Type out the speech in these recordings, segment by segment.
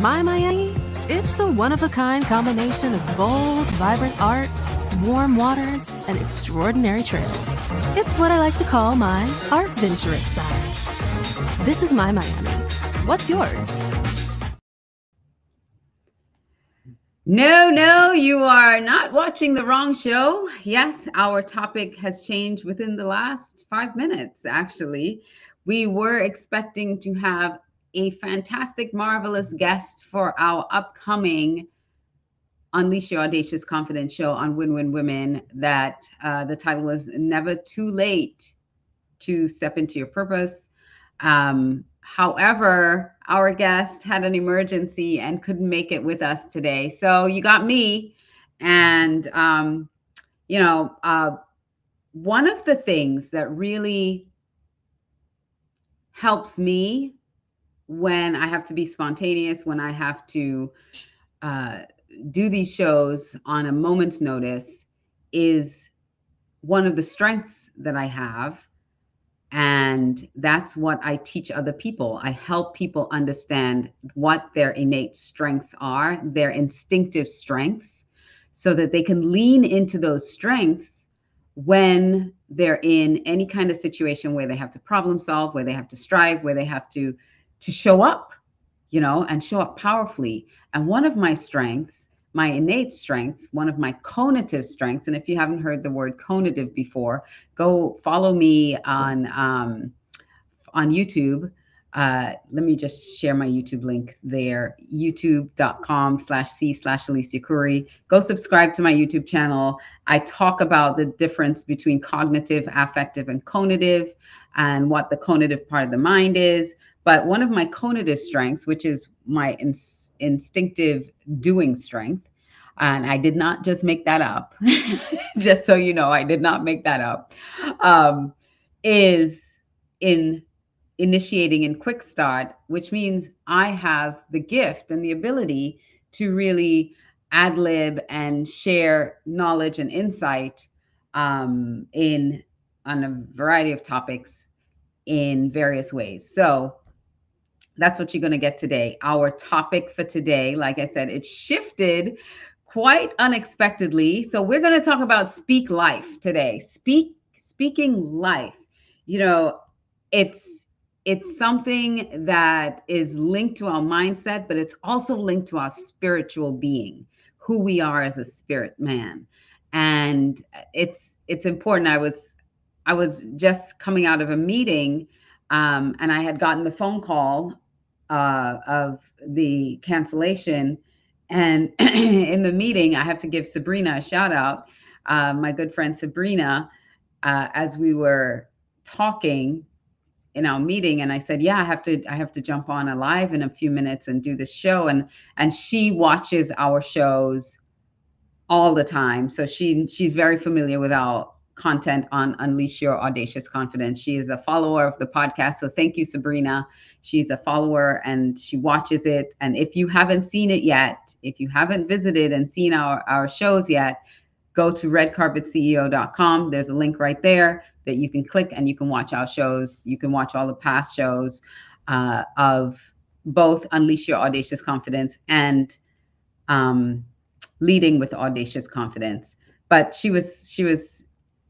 My Miami, it's a one-of-a-kind combination of bold, vibrant art, warm waters, and extraordinary trails. It's what I like to call my adventurous side. This is my Miami. What's yours? No, you are not watching the wrong show. Yes, our topic has changed within the last 5 minutes, actually. We were expecting to have a fantastic, marvelous guest for our upcoming Unleash Your Audacious Confidence show on Win-Win Women that the title was Never Too Late to Step Into Your Purpose. However, our guest had an emergency and couldn't make it with us today. So you got me. And, one of the things that really helps me when I have to be spontaneous, when I have to do these shows on a moment's notice, is one of the strengths that I have. And that's what I teach other people. I help people understand what their innate strengths are, their instinctive strengths, so that they can lean into those strengths when they're in any kind of situation where they have to problem solve, where they have to strive, where they have to show up, and show up powerfully. And one of my strengths, my innate strengths, one of my conative strengths, and if you haven't heard the word conative before, go follow me on YouTube. Let me just share my YouTube link there, youtube.com/c/Alicia Curry. Go subscribe to my YouTube channel. I talk about the difference between cognitive, affective, and conative, and what the conative part of the mind is. But one of my conative strengths, which is my instinctive doing strength, and I did not just make that up, just so you know, I did not make that up, is in initiating in quick start, which means I have the gift and the ability to really ad lib and share knowledge and insight on a variety of topics in various ways. So that's what you're going to get today. Our topic for today, like I said, it shifted quite unexpectedly. So we're going to talk about speak life today. Speaking life. It's something that is linked to our mindset, but it's also linked to our spiritual being, who we are as a spirit man. And it's important. I was just coming out of a meeting, and I had gotten the phone call of the cancellation. And in the meeting, I have to give Sabrina a shout out, my good friend Sabrina, as we were talking in our meeting, and I said, yeah, I have to jump on a live in a few minutes and do this show. And she watches our shows all the time. So she's very familiar with our content on Unleash Your Audacious Confidence. She is a follower of the podcast. So thank you, Sabrina. She's a follower and she watches it. And if you haven't seen it yet, if you haven't visited and seen our shows yet, go to redcarpetceo.com. There's a link right there that you can click and you can watch our shows. You can watch all the past shows of both Unleash Your Audacious Confidence and Leading with Audacious Confidence. But she was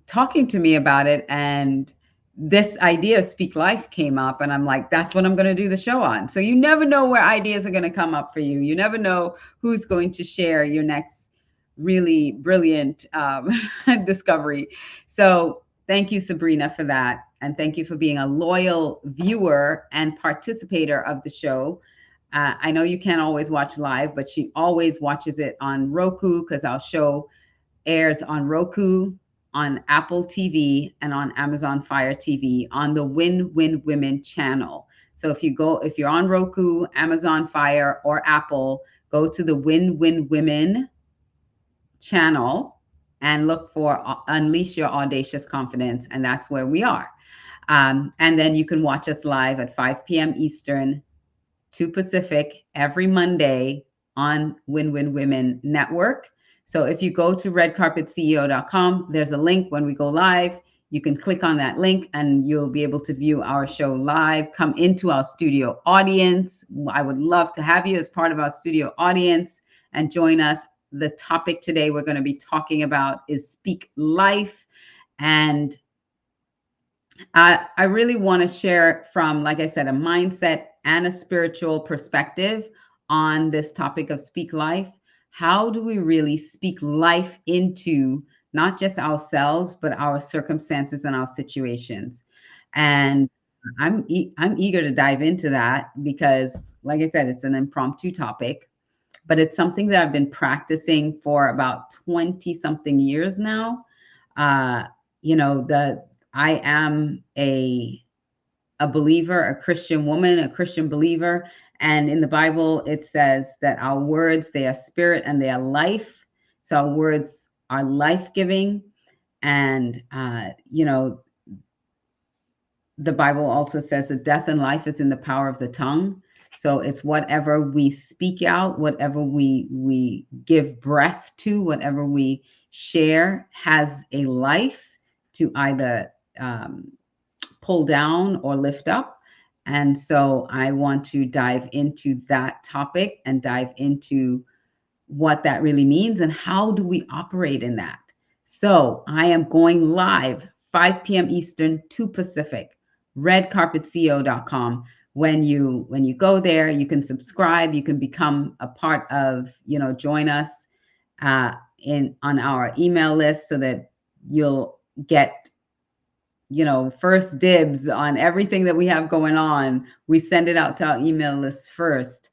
talking to me about it, and this idea of Speak Life came up, and I'm like, that's what I'm going to do the show on. So you never know where ideas are going to come up for you. You never know who's going to share your next really brilliant discovery. So thank you, Sabrina, for that. And thank you for being a loyal viewer and participator of the show. I know you can't always watch live, but she always watches it on Roku, because our show airs on Roku, on Apple TV, and on Amazon Fire TV on the Win-Win Women channel. So if you're on Roku, Amazon Fire, or Apple, go to the Win-Win Women channel and look for Unleash Your Audacious Confidence, and that's where we are. And then you can watch us live at 5 p.m. Eastern, 2 Pacific, every Monday on Win-Win Women Network. So if you go to redcarpetceo.com, there's a link when we go live. You can click on that link and you'll be able to view our show live. Come into our studio audience. I would love to have you as part of our studio audience and join us. The topic today we're going to be talking about is Speak Life. And I really want to share from, like I said, a mindset and a spiritual perspective on this topic of Speak Life. How do we really speak life into not just ourselves, but our circumstances and our situations? And I'm eager to dive into that because, like I said, it's an impromptu topic, but it's something that I've been practicing for about 20 something years now. Uh, I am a believer, a Christian woman, a Christian believer. And in the Bible, it says that our words, they are spirit and they are life. So our words are life-giving. And, the Bible also says that death and life is in the power of the tongue. So it's whatever we speak out, whatever we give breath to, whatever we share has a life to either pull down or lift up. And so I want to dive into that topic and dive into what that really means and how do we operate in that. So I am going live 5 p.m. Eastern, 2 Pacific, redcarpetceo.com. When you go there, you can subscribe, you can become a part of, join us on our email list so that you'll get first dibs on everything that we have going on. We send it out to our email list first.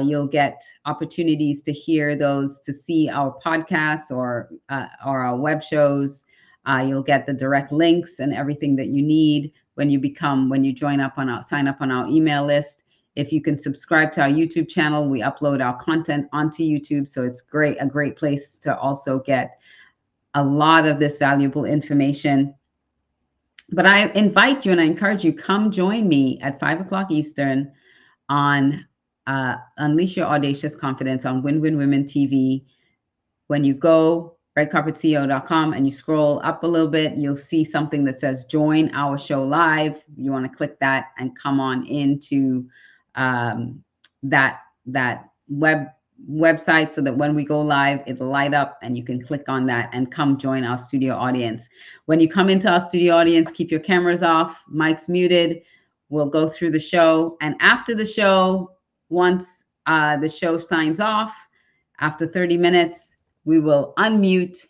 You'll get opportunities to hear those, to see our podcasts or our web shows. You'll get the direct links and everything that you need when you sign up on our email list. If you can subscribe to our YouTube channel, we upload our content onto YouTube. So it's a great place to also get a lot of this valuable information. But I invite you and I encourage you, come join me at 5 o'clock Eastern on Unleash Your Audacious Confidence on Win-Win Women TV. When you go redcarpetceo.com and you scroll up a little bit, you'll see something that says join our show live. You want to click that and come on into that website so that when we go live, it'll light up and you can click on that and come join our studio audience. When you come into our studio audience, keep your cameras off, mics muted. We'll go through the show. And after the show, once the show signs off, after 30 minutes, we will unmute,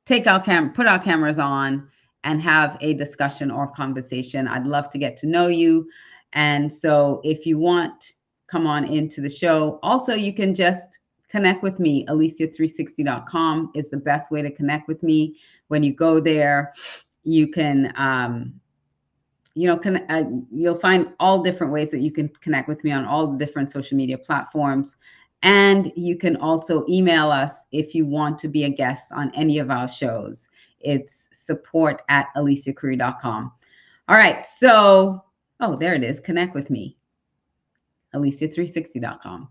put our cameras on and have a discussion or conversation. I'd love to get to know you. And so if you want, come on into the show. Also, you can just connect with me. Alicia360.com is the best way to connect with me. When you go there, you can, you'll find all different ways that you can connect with me on all the different social media platforms. And you can also email us if you want to be a guest on any of our shows. It's support@aliciacareer.com. All right. So, there it is. Connect with me. Alicia360.com.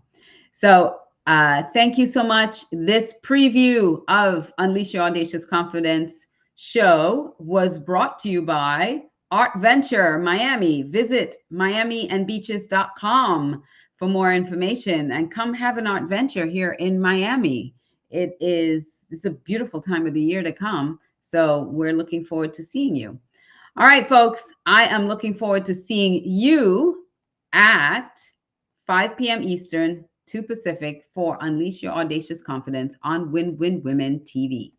So thank you so much. This preview of Unleash Your Audacious Confidence show was brought to you by Art Venture Miami. Visit miamiandbeaches.com for more information and come have an art venture here in Miami. It's a beautiful time of the year to come. So we're looking forward to seeing you. All right, folks, I am looking forward to seeing you at 5 p.m. Eastern, 2 Pacific for Unleash Your Audacious Confidence on Win-Win Women TV.